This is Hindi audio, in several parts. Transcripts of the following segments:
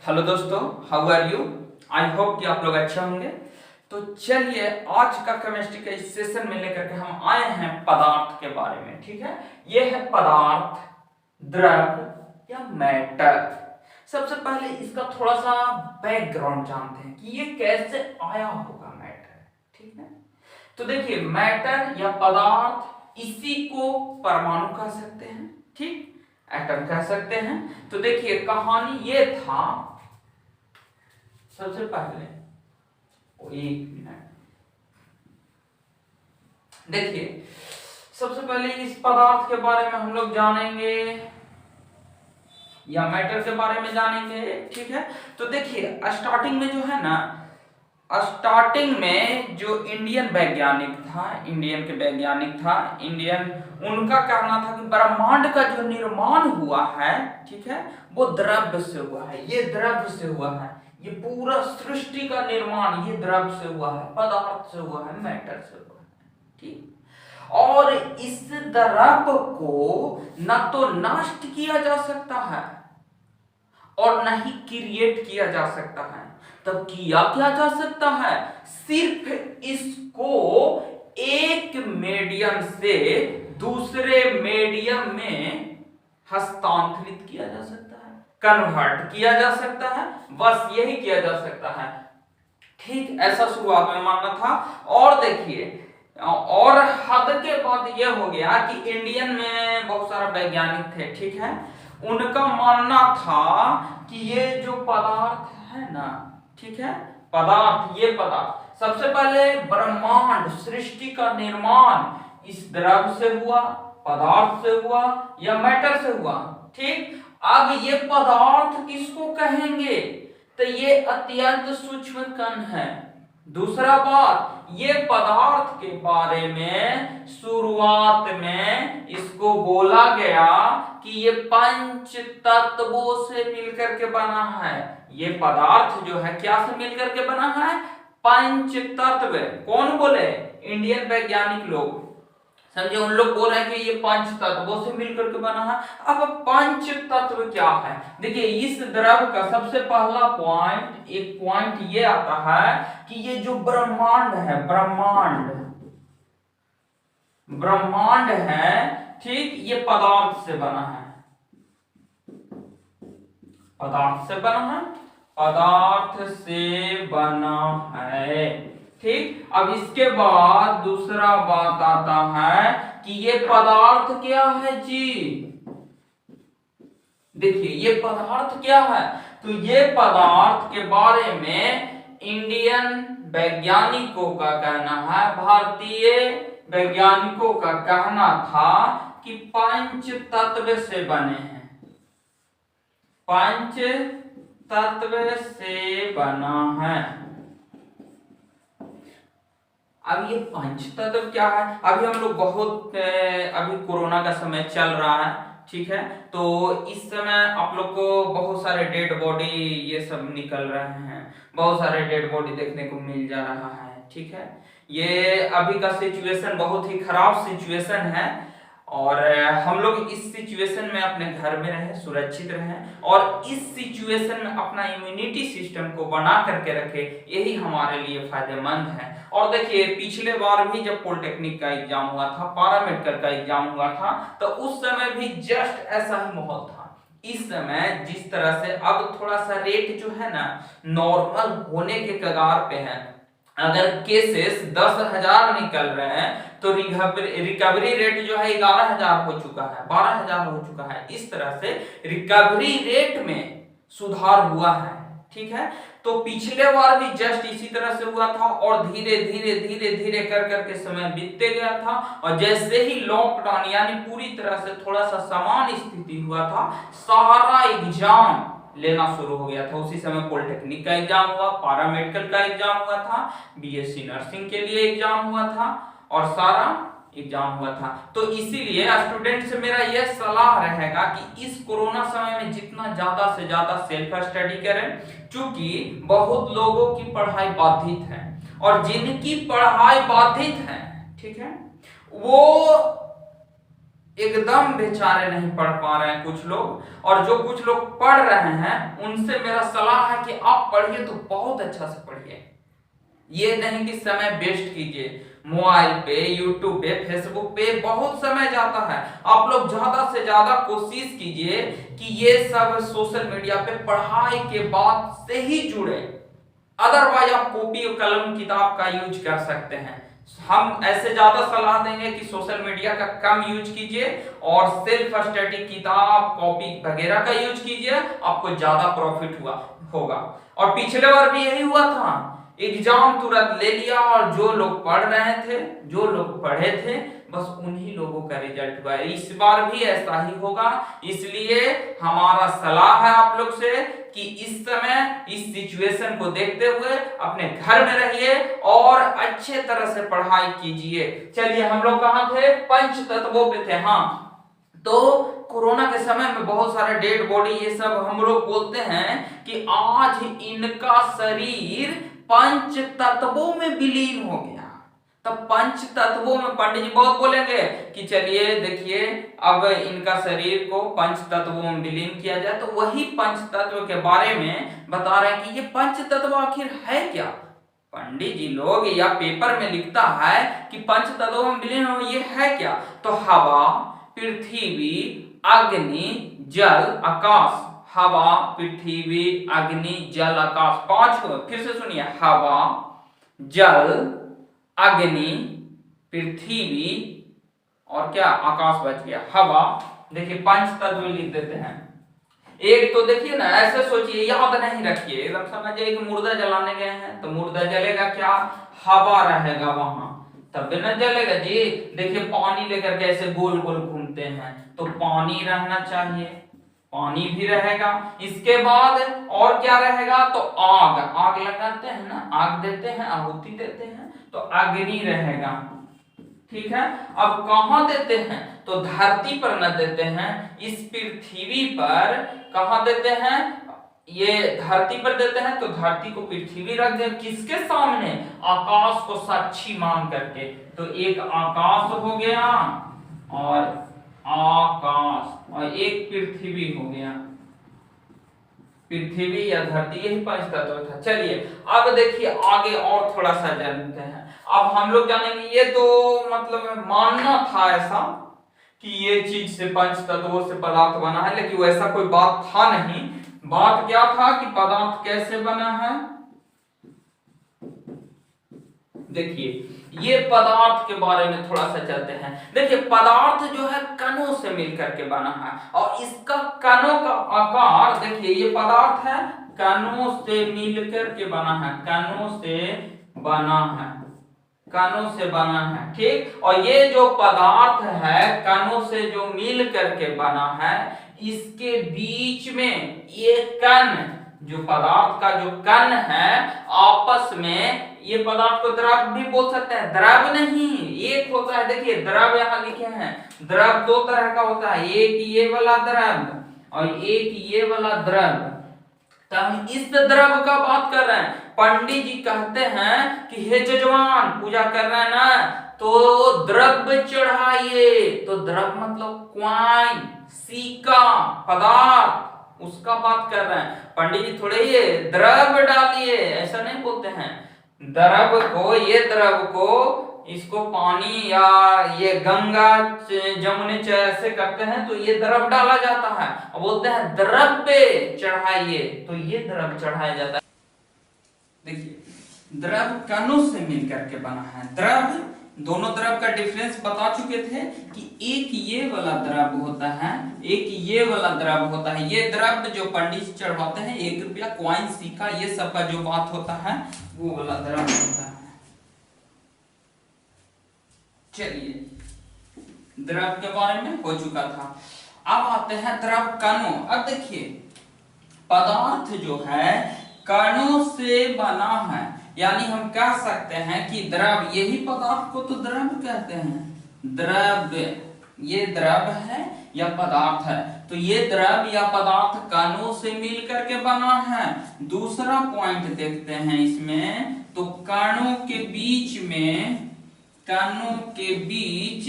हेलो दोस्तों, how are you. I hope कि आप लोग अच्छे होंगे। तो चलिए आज का केमिस्ट्री के इस सेशन में लेकर के हम आए हैं पदार्थ के बारे में। ठीक है, ये है पदार्थ, द्रव या मैटर। सबसे पहले इसका थोड़ा सा बैकग्राउंड जानते हैं कि ये कैसे आया होगा मैटर। ठीक है, तो देखिए मैटर या पदार्थ इसी को परमाणु कह सकते हैं, ठीक, एटम कह सकते हैं। तो देखिए कहानी ये था, सबसे पहले एक मिनट देखिए, सबसे पहले इस पदार्थ के बारे में हम लोग जानेंगे या मैटर के बारे में जानेंगे। ठीक है, तो देखिए स्टार्टिंग में जो है ना, स्टार्टिंग में जो इंडियन वैज्ञानिक था, उनका कहना था कि ब्रह्मांड का जो निर्माण हुआ है, ठीक है, वो द्रव्य से हुआ है। ये द्रव्य से हुआ है, ये पूरा सृष्टि का निर्माण ये द्रव्य से हुआ है, पदार्थ से हुआ है, मैटर से हुआ है। ठीक, और इस द्रव्य को न तो नष्ट किया जा सकता है और न ही क्रिएट किया जा सकता है। तब किया क्या जा सकता है? सिर्फ इसको एक मीडियम से दूसरे मीडियम में हस्तांतरित किया जा सकता है, कन्वर्ट किया जा सकता है, बस यही किया जा सकता है। ठीक, ऐसा शुरुआत में मानना था। और देखिए, और हद के बाद यह हो गया कि इंडियन में बहुत सारा वैज्ञानिक थे, ठीक है, उनका मानना था कि ये जो पदार्थ है ना, ठीक है, पदार्थ, ये पदार्थ सबसे पहले ब्रह्मांड सृष्टि का निर्माण इस द्रव्य से हुआ, पदार्थ से हुआ या मैटर से हुआ। ठीक, अब ये पदार्थ किसको कहेंगे? तो ये अत्यंत सूक्ष्म कण है। दूसरा बात, ये पदार्थ के बारे में शुरुआत में इसको बोला गया कि ये पंच तत्वों से मिलकर के बना है। ये पदार्थ जो है क्या से मिलकर के बना है? पंच तत्व। कौन बोले? इंडियन वैज्ञानिक लोग, समझे, उन लोग बोल रहे हैं कि ये पंच तत्वों से मिलकर के बना है। अब पंच तत्व क्या है? देखिए इस द्रव का सबसे पहला पॉइंट, एक पॉइंट ये आता है कि ये जो ब्रह्मांड है, ब्रह्मांड है, ठीक, ये पदार्थ से बना है, पदार्थ से बना है, पदार्थ से बना है। ठीक, अब इसके बाद दूसरा बात आता है कि ये पदार्थ क्या है जी। देखिए ये पदार्थ क्या है, तो ये पदार्थ के बारे में इंडियन वैज्ञानिकों का कहना है, भारतीय वैज्ञानिकों का कहना था कि पंच तत्व से बने हैं, पंच तत्व से बना है। अब ये पंच तत्व क्या है? अभी हम लोग बहुत, अभी कोरोना का समय चल रहा है, ठीक है, तो इस समय आप लोग को बहुत सारे डेड बॉडी ये सब निकल रहे हैं, बहुत सारे डेड बॉडी देखने को मिल जा रहा है। ठीक है, ये अभी का सिचुएशन बहुत ही खराब सिचुएशन है और हम लोग इस सिचुएशन में अपने घर में रहें, सुरक्षित रहें और इस सिचुएशन में अपना इम्यूनिटी सिस्टम को बना करके रखें, यही हमारे लिए फायदेमंद है। और देखिए पिछले बार भी जब पॉलिटेक्निक का एग्जाम हुआ था, पैरामेडिकल का एग्जाम हुआ था, तो उस समय भी जस्ट ऐसा ही माहौल था। इस समय जिस तरह से अब थोड़ा सा रेट जो है ना नॉर्मल होने के कगार पे है, अगर केसेस 10,000 निकल रहे हैं तो रिकवरी रेट जो है 11,000 हो चुका है, 12,000 हो चुका है। इस तरह से रिकवरी रेट में सुधार हुआ है। ठीक है, तो पिछले बार भी जस्ट इसी तरह से हुआ था और धीरे धीरे धीरे धीरे कर करके समय बीतते गया था और जैसे ही लॉकडाउन यानी पूरी तरह से थोड़ा सा समान स्थिति हुआ था, सारा एग्जाम लेना शुरू हो गया था। उसी समय पॉलिटेक्निक का एग्जाम हुआ, पैरामेडिकल का एग्जाम हुआ था, बीएससी नर्सिंग के लिए एग्जाम हुआ था और सारा एग्जाम हुआ था। तो इसीलिए स्टूडेंट से मेरा यह सलाह रहेगा कि इस कोरोना समय में जितना ज्यादा से ज्यादा सेल्फ स्टडी करें, क्योंकि बहुत लोगों की पढ़ाई बाधित है और जिनकी पढ़ाई बाधित है, ठीक है, वो एकदम बेचारे नहीं पढ़ पा रहे हैं कुछ लोग, और जो कुछ लोग पढ़ रहे हैं उनसे मेरा सलाह है कि आप पढ़िए तो बहुत अच्छा से पढ़िए। ये नहीं कि समय वेस्ट कीजिए मोबाइल पे, यूट्यूब पे, फेसबुक पे बहुत समय जाता है। आप लोग ज्यादा से ज्यादा कोशिश कीजिए कि ये सब सोशल मीडिया पे पढ़ाई के बाद से ही जुड़े, अदरवाइज आप कॉपी और कलम किताब का यूज कर सकते हैं। हम ऐसे ज्यादा सलाह देंगे कि सोशल मीडिया का कम यूज कीजिए और सेल्फ स्टडी किताब कॉपी वगैरह का यूज कीजिए, आपको ज्यादा प्रॉफिट होगा। और पिछले बार भी यही हुआ था, एग्जाम तुरंत ले लिया और जो लोग पढ़ रहे थे, जो लोग पढ़े थे, बस उन्हीं लोगों का रिजल्ट हुआ। इस बार भी ऐसा ही होगा। इसलिए हमारा सलाह है आप लोग से कि इस समय इस सिचुएशन को देखते हुए अपने घर में रहिए और अच्छे तरह से पढ़ाई कीजिए। चलिए, हम लोग कहां थे? पंच तत्वों पे थे। हाँ, तो कोरोना के समय में बहुत सारे डेड बॉडी, ये सब हम लोग बोलते हैं कि आज इनका शरीर पंच तत्वों में विलीन हो गया। तब पंच तत्वों में पंडित जी बहुत बोलेंगे कि चलिए देखिए अब इनका शरीर को पंच तत्वों में विलीन किया जाए, तो वही पंच तत्व के बारे में बता रहे हैं कि ये पंच तत्व आखिर है क्या। पंडित जी लोग या पेपर में लिखता है कि पंच तत्वों में विलीन हो, ये है क्या? तो हवा, पृथ्वी, अग्नि, जल, आकाश। हवा, पृथ्वी, अग्नि, जल, आकाश, पांच को फिर से सुनिए, हवा, जल, अग्नि, पृथ्वी और क्या? आकाश बच गया। हवा, देखिए पंच तत्व लिख देते हैं। एक तो देखिए ना, ऐसे सोचिए, याद नहीं रखिए, एकदम समझिए कि मुर्दा जलाने गए हैं तो मुर्दा जलेगा क्या? हवा रहेगा वहां, तब भी न जलेगा जी। देखिए पानी लेकर के ऐसे गोल गोल घूमते हैं तो पानी रहना चाहिए, पानी भी रहेगा। इसके बाद और क्या रहेगा? तो आग, आग लगाते हैं ना, आग देते हैं, आहुति देते हैं, तो अग्नि रहेगा। ठीक है, अब कहां देते हैं? तो धरती पर न देते हैं, इस पृथ्वी पर कहां देते हैं? ये धरती पर देते हैं, तो धरती को पृथ्वी रख दे, किसके सामने? आकाश को साक्षी मान करके। तो एक आकाश हो गया और आकाश, और एक पृथ्वी हो गया। पृथ्वी या धरती, यही पंच तत्व था। चलिए अब देखिए आगे और थोड़ा सा जानते हैं। अब हम लोग जानेंगे, ये तो मतलब मानना था ऐसा कि ये चीज से पंच तत्वों से पदार्थ बना है, लेकिन वैसा कोई बात था नहीं। बात क्या था कि पदार्थ कैसे बना है? देखिए ये पदार्थ के बारे में थोड़ा सा चलते हैं। देखिए पदार्थ जो है कणों से मिलकर के बना है, और इसका कणों का आकार, देखिए ये पदार्थ है कणों से मिलकर के बना है, कणों से बना है, कणों से बना है। ठीक, और ये जो पदार्थ है कणों से जो मिल करके बना है, इसके बीच में ये कण, जो पदार्थ का जो कण है, आपस में, ये पदार्थ को द्रव भी बोल सकते हैं, द्रव नहीं एक होता है। देखिए द्रव यहाँ लिखे हैं, द्रव दो तरह का होता है, एक ये वाला द्रव और एक ये वाला द्रव। तो हम इस द्रव का बात कर रहे हैं। पंडित जी कहते हैं कि हे जजमान, पूजा कर रहे हैं ना, तो द्रव्य चढ़ाइए। तो द्रव मतलब क्वाइन, सिक्का, पदार्थ, उसका बात कर रहे हैं। पंडित जी थोड़े ये द्रव्य डालिए ऐसा नहीं बोलते हैं। द्रव को, ये द्रव को, इसको पानी या ये गंगा जमुने ऐसे करते हैं तो ये द्रव डाला जाता है, और बोलते हैं द्रव्य चढ़ाइए, तो ये द्रव चढ़ाया जाता है। देखिए द्रव कणों से मिलकर के बना है। द्रव, दोनों द्रव का डिफरेंस बता चुके थे कि एक ये वाला द्रव होता है, एक ये वाला द्रव होता है। ये द्रव जो पंडित चढ़वाते हैं, 1 रुपया, क्वाइन, सिक्का, ये सब का जो बात होता है वो वाला द्रव होता है। चलिए द्रव के बारे में हो चुका था। अब आते हैं द्रव कणों। अब देखिए पदार्थ जो है कणों से बना है, यानी हम कह सकते हैं कि द्रव, यही पदार्थ को तो द्रव कहते हैं। द्रव्य, ये द्रव है या पदार्थ है, तो ये द्रव या पदार्थ कणों से मिलकर के बना है। दूसरा पॉइंट देखते हैं इसमें, तो कणों के बीच में, कणों के बीच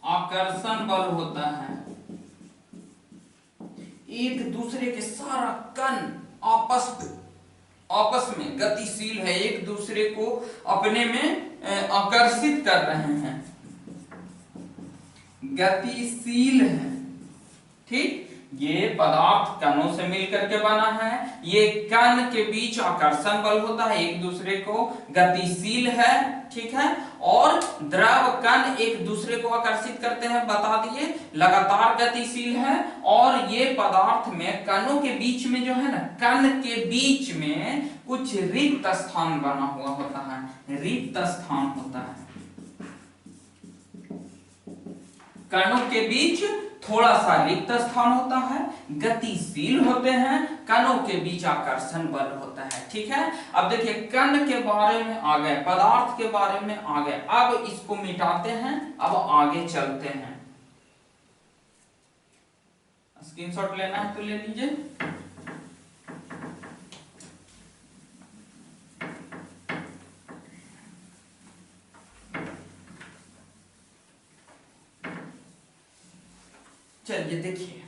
आकर्षण बल होता है। एक दूसरे के सारा कण आपस में गतिशील है, एक दूसरे को अपने में आकर्षित कर रहे हैं, गतिशील है। ठीक, ये पदार्थ कणों से मिलकर के बना है। ये कण के बीच आकर्षण बल होता है, एक दूसरे को गतिशील है। ठीक है, और द्रव कण एक दूसरे को आकर्षित करते हैं, बता दिए, लगातार गतिशील है। और ये पदार्थ में कणों के बीच में जो है ना, कण के बीच में कुछ रिक्त स्थान बना हुआ होता है, रिक्त स्थान होता है। कणों के बीच थोड़ा सा रिक्त स्थान होता है, गतिशील होते हैं, कणों के बीच आकर्षण बल होता है। ठीक है, अब देखिए कण के बारे में आ गए, पदार्थ के बारे में आ गए, अब इसको मिटाते हैं, अब आगे चलते हैं। स्क्रीनशॉट लेना है तो ले लीजिए। चलिए देखिए,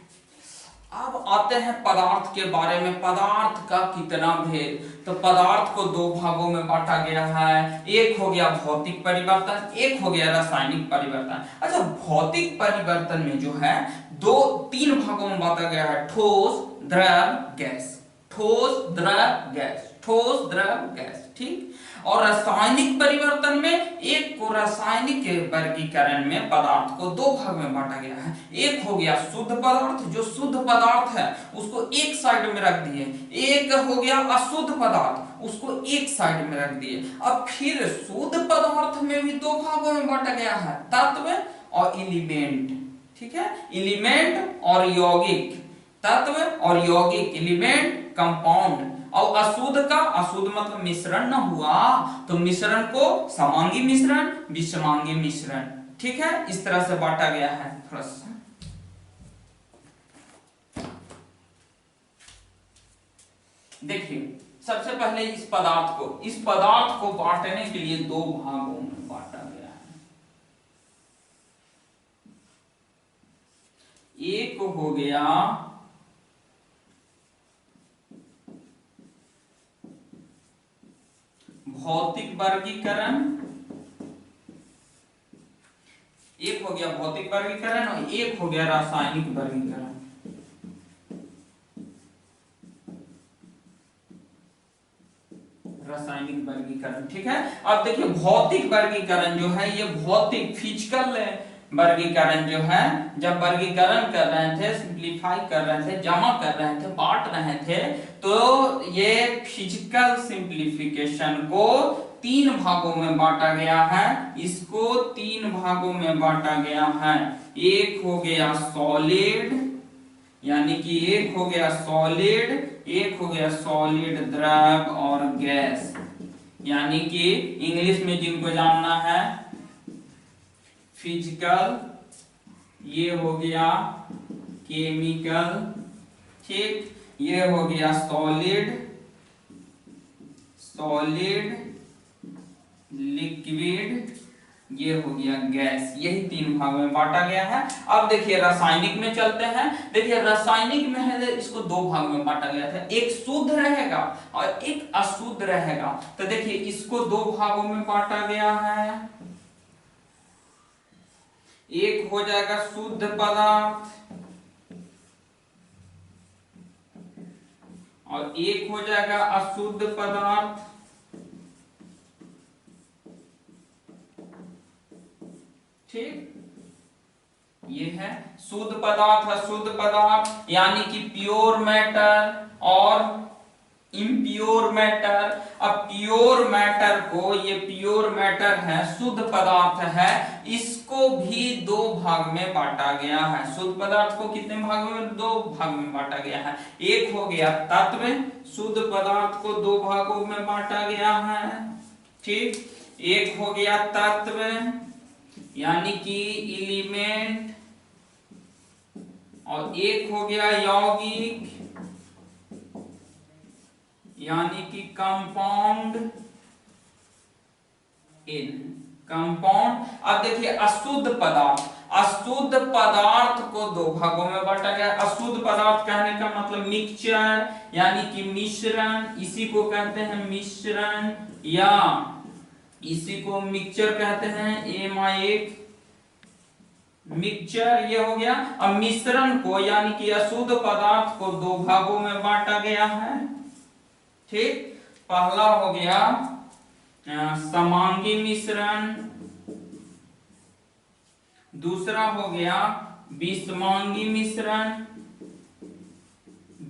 अब आते हैं पदार्थ के बारे में। पदार्थ का कितना भेद, तो पदार्थ को दो भागों में बांटा गया है। एक हो गया भौतिक परिवर्तन, एक हो गया रासायनिक परिवर्तन। अच्छा, भौतिक परिवर्तन में जो है तीन भागों में बांटा गया है, ठोस, द्रव, गैस। ठोस, द्रव, गैस, ठोस, द्रव, गैस। ठीक, और रासायनिक परिवर्तन में एक को रासायनिक वर्गीकरण में पदार्थ को दो भाग में बांटा गया है। एक हो गया शुद्ध पदार्थ, जो शुद्ध पदार्थ है उसको एक साइड में रख दिए। एक हो गया अशुद्ध पदार्थ, उसको एक साइड में रख दिए। अब फिर शुद्ध पदार्थ में भी दो भागों में बांटा गया है, तत्व और एलिमेंट। ठीक है, एलिमेंट और यौगिक, तत्व और यौगिक, एलिमेंट, कंपाउंड। और अशुद्ध का, अशुद्ध मतलब मिश्रण न हुआ, तो मिश्रण को समांगी मिश्रण, विषमांगी मिश्रण। ठीक है, इस तरह से बांटा गया है। थोड़ा सा देखिए, सबसे पहले इस पदार्थ को बांटने के लिए दो भागों में बांटा गया है। एक हो गया भौतिक वर्गीकरण, एक हो गया भौतिक वर्गीकरण और एक हो गया रासायनिक वर्गीकरण। रासायनिक वर्गीकरण। ठीक है, अब देखिए भौतिक वर्गीकरण जो है, ये भौतिक फिजिकल वर्गीकरण जो है, जब वर्गीकरण कर रहे थे, सिंप्लीफाई कर रहे थे, जमा कर रहे थे, बांट रहे थे, तो ये फिजिकल सिंप्लीफिकेशन को तीन भागों में बांटा गया है। इसको तीन भागों में बांटा गया है। एक हो गया सॉलिड, यानी कि एक हो गया सॉलिड, एक हो गया सॉलिड द्रव और गैस, यानी कि इंग्लिश में जिनको जानना है फिजिकल, ये हो गया केमिकल। ठीक, ये हो गया सॉलिड, लिक्विड, ये हो गया गैस। यही तीन भागों में बांटा गया है। अब देखिए रासायनिक में चलते हैं। देखिए रासायनिक में है, इसको दो भाग में बांटा गया था, एक शुद्ध रहेगा और एक अशुद्ध रहेगा। तो देखिए इसको दो भागों में बांटा गया है। एक हो जाएगा शुद्ध पदार्थ और एक हो जाएगा अशुद्ध पदार्थ। ठीक, ये है शुद्ध पदार्थ, अशुद्ध पदार्थ, यानी कि प्योर मैटर और इम्प्योर मैटर। अब प्योर मैटर को, ये प्योर मैटर है, शुद्ध पदार्थ है, इसको भी दो भाग में बांटा गया है। शुद्ध पदार्थ को कितने भागों में? दो भाग में बांटा गया है। एक हो गया तत्व, शुद्ध पदार्थ को दो भागों में बांटा गया है। ठीक, एक हो गया तत्व यानी कि एलिमेंट और एक हो गया यौगिक यानी कि कंपाउंड। इन कंपाउंड। अब देखिए अशुद्ध पदार्थ, अशुद्ध पदार्थ को दो भागों में बांटा गया। अशुद्ध पदार्थ कहने का मतलब मिक्सचर यानी कि मिश्रण, इसी को कहते हैं मिश्रण या इसी को मिक्सचर कहते हैं। एमाइक मिक्सचर ये हो गया। अब मिश्रण को यानी कि अशुद्ध पदार्थ को दो भागों में बांटा गया है। ठीक, पहला हो गया समांगी मिश्रण, दूसरा हो गया विषमांगी मिश्रण।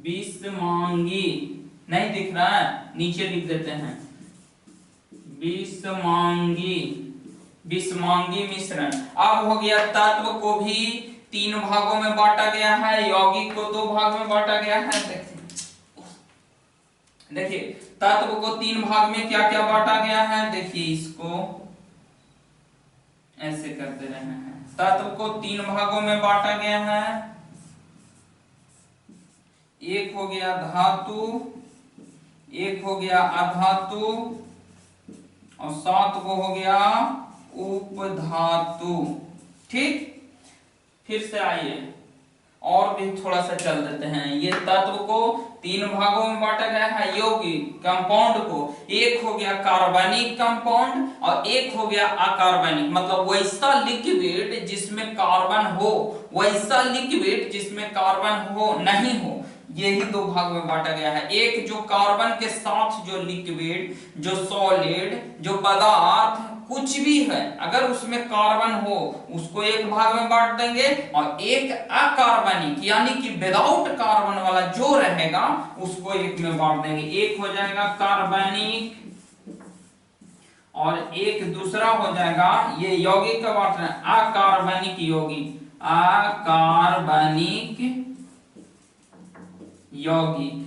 विषमांगी नहीं दिख रहा है, नीचे लिख देते हैं विषमांगी, विषमांगी मिश्रण। अब हो गया तत्व को भी तीन भागों में बांटा गया है, यौगिक को दो भाग में बांटा गया है। देखिए तत्व को तीन भाग में क्या क्या बांटा गया है, देखिए इसको ऐसे कर दे रहे हैं। तत्व को तीन भागों में बांटा गया है। एक हो गया धातु, एक हो गया अधातु और सात को हो गया उपधातु। ठीक, फिर से आइए और भी थोड़ा सा चल देते हैं। ये तत्व को तीन भागों में बांटा गया है, यौगिक कंपाउंड को। एक हो गया कार्बनिक कंपाउंड और एक हो गया अकार्बनिक, मतलब वैसा लिक्विड जिसमें कार्बन हो, वैसा लिक्विड जिसमें कार्बन हो नहीं हो, यही दो भाग में बांटा गया है। एक जो कार्बन के साथ जो लिक्विड, जो सॉलिड, जो पदार्थ कुछ भी है, अगर उसमें कार्बन हो उसको एक भाग में बांट देंगे, और एक अकार्बनिक यानी कि विदाउट कार्बन वाला जो रहेगा उसको एक में बांट देंगे। एक हो जाएगा कार्बनिक और एक दूसरा हो जाएगा, ये यौगिक का बात है, अकार्बनिक यौगिक, अकार्बनिक यौगिक।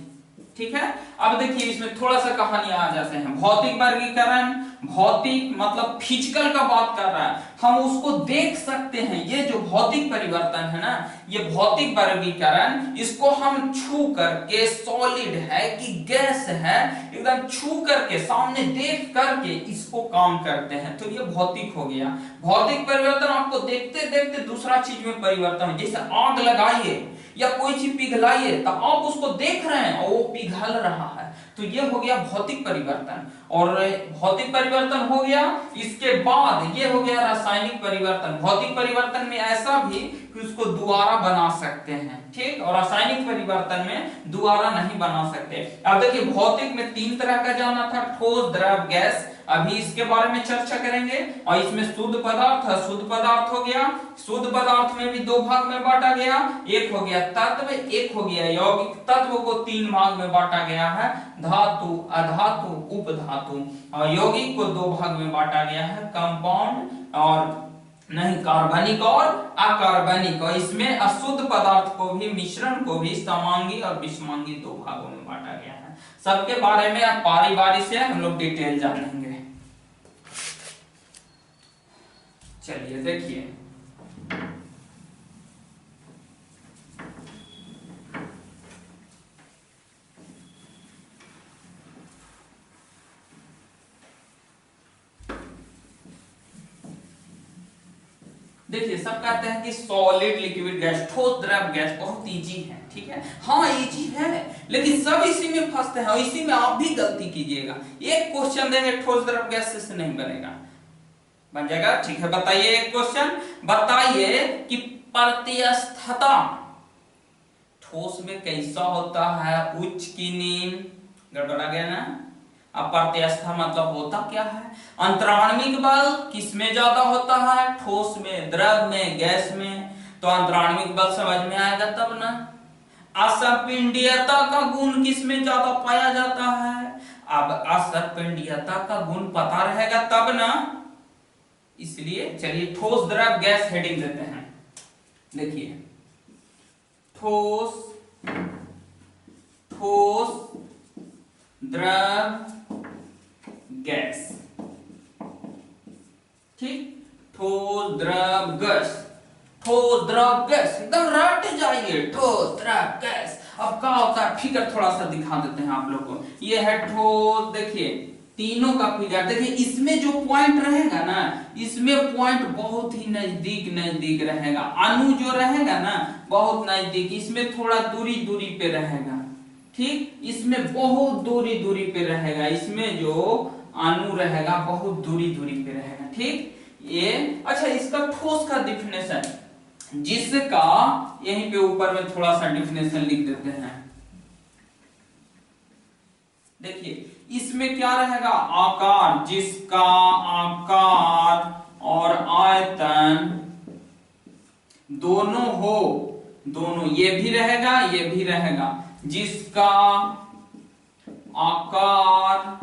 ठीक है, अब देखिए इसमें थोड़ा सा कहानी आ जाते हैं। भौतिक वर्गीकरण, भौतिक मतलब फिजिकल का बात कर रहा है, हम उसको देख सकते हैं। ये जो भौतिक परिवर्तन है ना, ये भौतिक वर्गीकरण, इसको हम छू करके, सॉलिड है कि गैस है, एकदम छू करके सामने देख करके इसको काम करते हैं, तो ये भौतिक हो गया। भौतिक परिवर्तन आपको देखते देखते दूसरा चीज में परिवर्तन, जैसे आग लगाइए या कोई चीज पिघलाइए तो आप उसको देख रहे हैं और वो पिघल रहा है, तो ये हो गया भौतिक परिवर्तन। और भौतिक परिवर्तन हो गया, इसके बाद ये हो गया रासायनिक परिवर्तन। भौतिक परिवर्तन में ऐसा भी कि उसको दोबारा बना सकते हैं, ठीक, और रासायनिक परिवर्तन में दोबारा नहीं बना सकते। अब देखिए भौतिक में तीन तरह का जाना था, ठोस, द्रव, गैस, अभी इसके बारे में चर्चा करेंगे। और इसमें शुद्ध पदार्थ, शुद्ध पदार्थ हो गया, शुद्ध पदार्थ में भी दो भाग में बांटा गया, एक हो गया तत्व, एक हो गया यौगिक। तत्व को तीन भाग में बांटा गया है, धातु, अधातु, उपधातु, और यौगिक को दो भाग में बांटा गया है, कंपाउंड और नहीं, कार्बनिक और अकार्बनिक। और इसमें अशुद्ध पदार्थ को भी, मिश्रण को भी समांगी और विषमांगी दो भागों में बांटा गया है। सबके बारे में अब बारी बारी से हम लोग डिटेल जानेंगे। चलिए देखिए, देखिए सब कहते हैं कि सॉलिड, लिक्विड, गैस, ठोस, द्रव, गैस बहुत इजी है, ठीक है, हाँ इजी है, लेकिन सब इसी में फंसते हैं और इसी में आप भी गलती कीजिएगा। एक क्वेश्चन देंगे ठोस, द्रव, गैस से नहीं बनेगा, बन जाएगा, ठीक है। बताइए एक क्वेश्चन, बताइए कि प्रत्यस्थता ठोस में कैसा होता है, उच्च की नीम, गड़बड़ा गया ना। अब प्रत्यस्था मतलब होता क्या है, अंतराण्विक बल किसमें ज्यादा होता है, ठोस में, द्रव में, गैस में, तो अंतराण्विक बल समझ में आएगा तब ना। असंपिंडीयता का गुण किसमें ज्यादा पाया जाता है, अब असंपिंडीयता का गुण पता रहेगा तब ना, इसलिए चलिए ठोस, द्रव, गैस हेडिंग देते हैं। देखिए ठोस, ठोस, द्रव, गैस, ठीक, ठोस, द्रव, गैस, ठोस, द्रव, गैस, एकदम रट जाइए, ठोस, द्रव, गैस। अब क्या होता है, फिगर थोड़ा सा दिखा देते हैं आप लोग को। ये है ठोस, देखिए तीनों का फिगर देखिए, इसमें जो पॉइंट रहेगा ना, इसमें पॉइंट बहुत ही नजदीक नजदीक रहेगा, अणु जो रहेगा ना बहुत नजदीक, इसमें थोड़ा दूरी दूरी पे रहेगा, ठीक, इसमें बहुत दूरी दूरी पे रहेगा, इसमें जो अणु रहेगा बहुत दूरी दूरी पे रहेगा, ठीक। ये अच्छा, इसका ठोस का डिफिनेशन, जिसका यहीं पे ऊपर में थोड़ा सा डिफिनेशन लिख देते हैं। देखिए इसमें क्या रहेगा, आकार, जिसका आकार और आयतन दोनों हो, दोनों, ये भी रहेगा ये भी रहेगा, जिसका आकार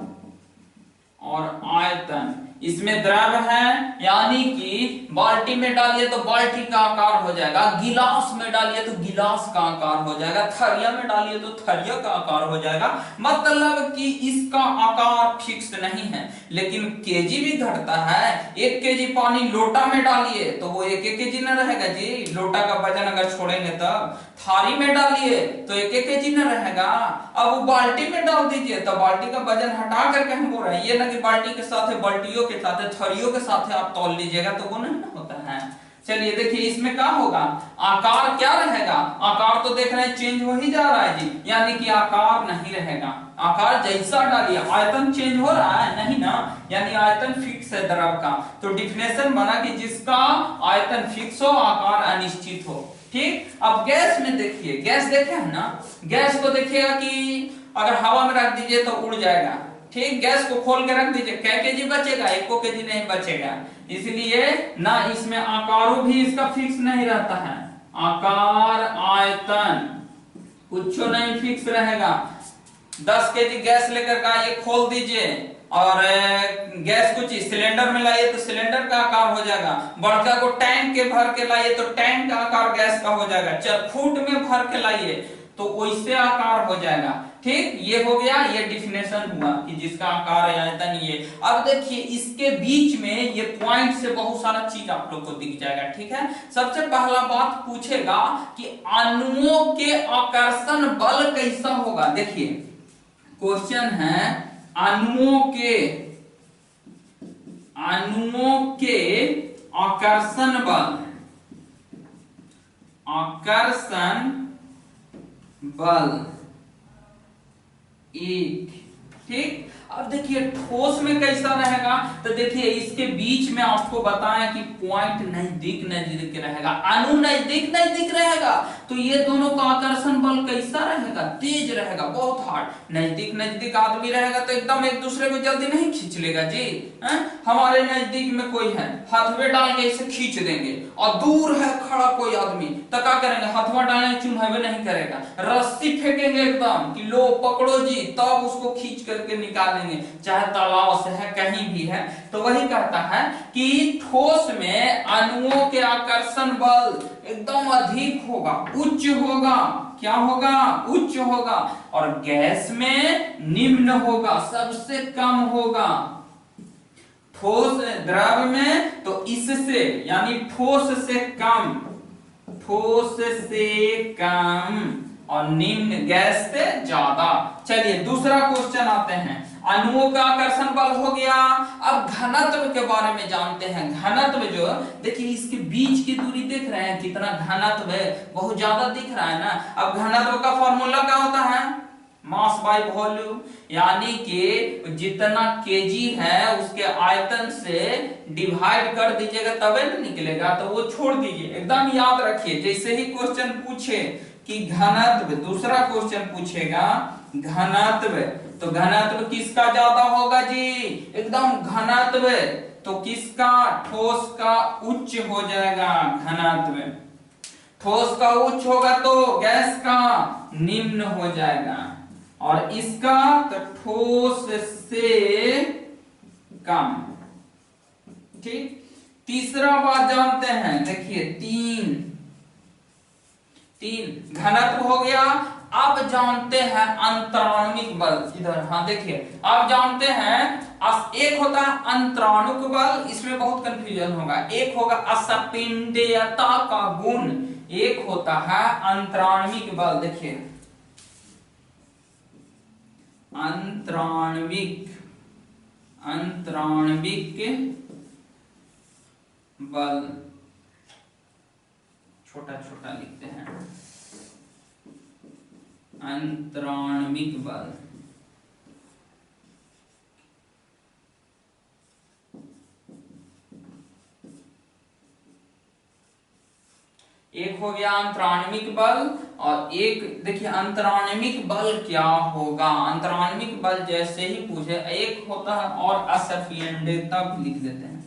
और आयतन, इसमें द्रव है, यानी कि बाल्टी में डालिए तो बाल्टी का आकार हो जाएगा, गिलास में डालिए तो गिलास का आकार हो जाएगा, थरिया में डालिए तो थरिया का आकार हो जाएगा। मतलब कि इसका आकार फिक्स नहीं है, लेकिन केजी भी घटता है। 1 केजी पानी लोटा में डालिए तो वो 1 केजी न रहेगा जी, लोटा का वजन अगर छोड़ेंगे तब। थाली में डालिए तो 1 केजी न रहेगा। अब वो बाल्टी में डाल दीजिए तो बाल्टी का वजन हटा करके हम बोल रहे हैं, ये ना कि बाल्टी के साथ बाल्टियों के साथ थरियों के साथ आप तौल लीजिएगा तो वो नहीं होता है। चलिए देखिए इसमें क्या होगा, आकार क्या रहेगा, आकार तो देख रहे हैं चेंज हो ही जा रहा है जी, यानी कि आकार नहीं रहेगा, आकार जैसा डालिए, आयतन चेंज हो रहा है नहीं ना, यानी आयतन फिक्स है द्रव का। तो डिफिनेशन बना कि जिसका आयतन फिक्स हो, आकार अनिश्चित हो, ठीक। अब गैस में देखिए, गैस देखे हैं ना, गैस को देखिएगा कि अगर हवा में रख दीजिए तो उड़ जाएगा, ठीक। गैस को खोल के रख दीजिए, क्या केजी बचेगा, 1 केजी नहीं बचेगा। इसलिए ना इसमें आकारों भी इसका फिक्स नहीं रहता है, आकार आयतन कुछ नहीं फिक्स रहेगा। 10 केजी गैस लेकर का ये खोल दीजिए और गैस कुछ सिलेंडर में लाइए तो सिलेंडर का आकार हो जाएगा, बड़का को टैंक के भर के लाइए तो टैंक का आकार गैस का हो जाएगा, 4 फुट में भर के लाइए तो वैसे आकार हो जाएगा, ठीक। ये हो गया, ये डिफिनेशन हुआ कि जिसका आकार है आयतन ये। अब देखिए इसके बीच में ये पॉइंट से बहुत सारा चीज आप लोग को दिख जाएगा, ठीक है। सबसे पहला बात पूछेगा कि अणुओं के आकर्षण बल कैसा होगा। देखिए क्वेश्चन है अणुओं के आकर्षण बल, आकर्षण बल 1, ठीक। अब देखिए ठोस में कैसा रहेगा, तो देखिए इसके बीच में आपको बताया कि पॉइंट नजदीक नजदीक रहेगा, अणु नजदीक नजदक रहेगा, तो ये दोनों का आकर्षण बल कैसा रहेगा, तेज रहेगा, बहुत हार्ड। नजदीक नजदीक आदमी रहेगा तो एकदम एक दूसरे को जल्दी नहीं खींच लेगा जी, हमारे नजदीक में कोई है, हाथवे डाल के इसे खींच देंगे, और दूर है खड़ा कोई आदमी तो क्या करेंगे, हाथवा डालने चुनावे नहीं करेगा, रस्सी फेंकेंगे एकदम कि लो पकड़ो जी, तब उसको खींच करके निकालेंगे, चाहे तालाब से है कहीं भी है। तो वही कहता है कि ठोस में अणुओं के आकर्षण बल एकदम अधिक होगा, उच्च होगा, क्या होगा, उच्च होगा, और गैस में निम्न होगा, सबसे कम होगा। ठोस द्रव में तो इससे यानी ठोस से कम, ठोस से कम, और निम्न गैस से ज्यादा। चलिए दूसरा क्वेश्चन आते हैं, अणुओं का आकर्षण बल हो गया। अब घनत्व के बारे में जानते हैं। घनत्व जो देखिए इसके बीच की दूरी देख रहे हैं कितना घनत्व है, बहुत ज्यादा दिख रहा है ना। अब घनत्व का फॉर्मूला क्या होता है, मास बाय वॉल्यूम, यानी कि जितना केजी है उसके आयतन से डिवाइड कर दीजिएगा तबे ना निकलेगा, तो वो छोड़ दीजिए, एकदम याद रखिए। जैसे ही क्वेश्चन पूछे कि घनत्व, दूसरा क्वेश्चन पूछेगा घनत्व, तो घनत्व किसका ज्यादा होगा जी, एकदम घनत्व तो किसका, ठोस का उच्च हो जाएगा घनत्व, ठोस का उच्च होगा तो गैस का निम्न हो जाएगा, और इसका तो ठोस से कम, ठीक। तीसरा बात जानते हैं, देखिए तीन घनत्व हो गया। अब जानते हैं अंतराणुक बल, इधर हाँ देखिए, अब जानते हैं एक होता है अंतराणुक बल, इसमें बहुत कंफ्यूजन होगा, एक होगा अस्पिंडीयता का गुण, एक होता है अंतराणुक बल। देखिए अंतराणुक अंतराण्विक बल, छोटा छोटा लिखते हैं, अंतराण्विक बल। एक हो गया अंतराण्विक बल, और एक देखिए अंतराण्विक बल क्या होगा। अंतराण्विक बल जैसे ही पूछे, एक होता है और असंपिंडीयता भी लिख देते हैं,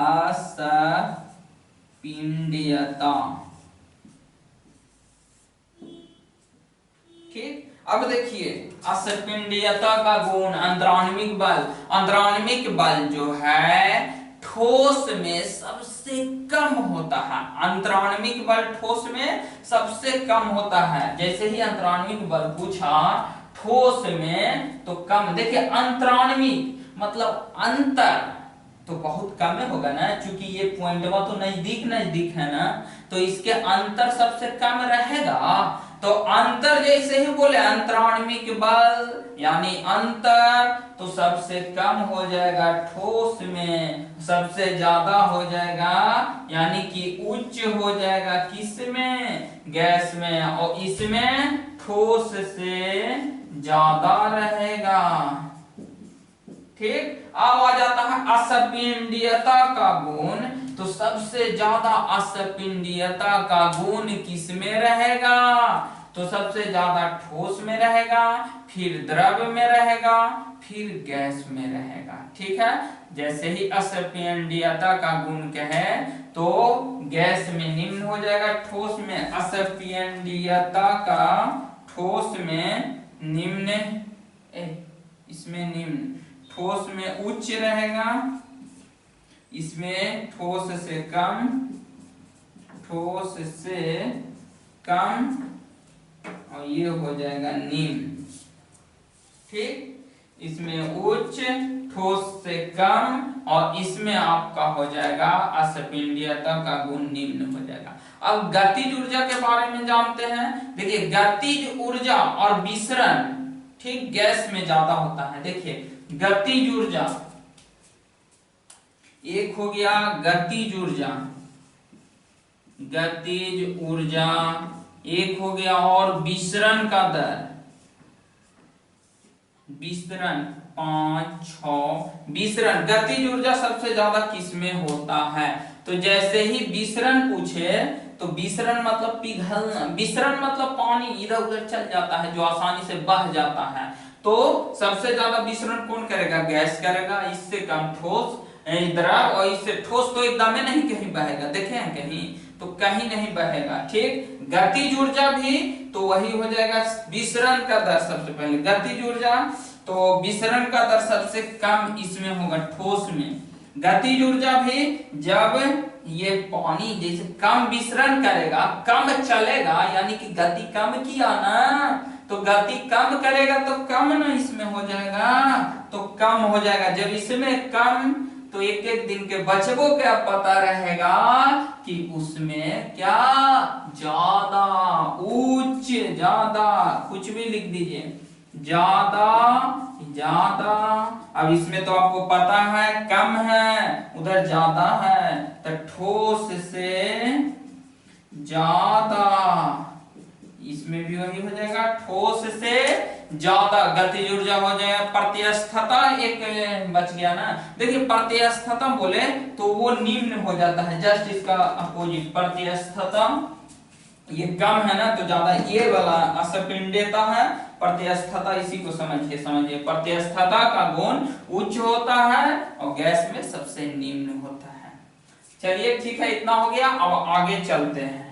असंपिंडीयता। ठीक, अब देखिए असंपिंडीयता का गुण अंतराण्विक बल। अंतराण्विक बल जो है ठोस में सबसे कम होता है। अंतराण्विक बल ठोस में सबसे कम होता है। जैसे ही अंतराण्विक बल पूछा ठोस में तो कम। देखिए अंतराण्विक मतलब अंतर तो बहुत कम होगा ना, क्योंकि ये पॉइंटवा तो नजदीक नजदीक है ना, तो इसके अंतर सबसे कम रहेगा। तो अंतर जैसे ही बोले अंतराण्विक बल यानी अंतर, तो सबसे कम हो जाएगा ठोस में, सबसे ज्यादा हो जाएगा यानी कि उच्च हो जाएगा किसमें, गैस में, और इसमें ठोस से ज्यादा रहेगा। ठीक, अब आ जाता है असंपिंडीयता का गुण। तो सबसे ज्यादा असंपिंडीयता का गुण किसमें रहेगा, तो सबसे ज्यादा ठोस में रहेगा, फिर द्रव में रहेगा, फिर गैस में रहेगा। ठीक है, जैसे ही असंपिंडीयता का गुण कहे तो गैस में निम्न हो जाएगा, ठोस में असंपिंडीयता का ठोस में निम्न, इसमें निम्न, ठोस में उच्च रहेगा, इसमें ठोस से कम, ठोस से कम, और ये हो जाएगा निम्न। ठीक, इसमें उच्च, ठोस से कम, और इसमें आपका हो जाएगा असंपिंडीयता का गुण निम्न हो जाएगा। अब गतिज ऊर्जा के बारे में जानते हैं। देखिए गतिज ऊर्जा और विसरण ठीक गैस में ज्यादा होता है। देखिए गतिज ऊर्जा, एक हो गया गतिज ऊर्जा, गतिज ऊर्जा, एक हो गया और विसरण का दर, विसरण 5, 6। विसरण, गतिज ऊर्जा सबसे ज्यादा किसमें होता है, तो जैसे ही विसरण पूछे तो विसरण मतलब पिघलना, विसरण मतलब पानी इधर उधर चल जाता है जो आसानी से बह जाता है। तो सबसे ज्यादा विसरण कौन करेगा, गैस करेगा, इससे कम ठोस, द्रव, और इससे ठोस तो एकदम नहीं कहीं बहेगा, देखे हैं कहीं, तो कहीं नहीं बहेगा। ठीक, गतिज ऊर्जा भी तो वही हो जाएगा, विसरण का दर सबसे पहले गतिज ऊर्जा, तो विसरण का दर सबसे कम इसमें होगा ठोस में। गतिज ऊर्जा भी जब ये पानी जैसे कम विसरण करेगा, कम चलेगा, यानी कि गति कम किया ना, तो गति कम करेगा तो कम ना इसमें हो जाएगा, तो कम हो जाएगा। जब इसमें कम, तो एक एक दिन के बचबो क्या पता रहेगा कि उसमें क्या ज्यादा, उच्च, ज्यादा, कुछ भी लिख दीजिए, ज्यादा, ज्यादा। अब इसमें तो आपको पता है कम है, उधर ज्यादा है, तो ठोस से ज्यादा, इसमें भी वही हो जाएगा, ठोस से ज्यादा गतिज ऊर्जा हो जाएगा। प्रतिस्थता एक बच गया ना, देखिए प्रतिस्थता बोले तो वो निम्न हो जाता है, जस्ट इसका अपोजिट। प्रतिस्थता ये कम है ना, तो ज्यादा, ये वाला असंपिंडीयता है, प्रतिस्थता इसी को समझिए। प्रतिस्थता का गुण उच्च होता है और गैस में सबसे निम्न होता है। चलिए ठीक है, इतना हो गया, अब आगे चलते हैं।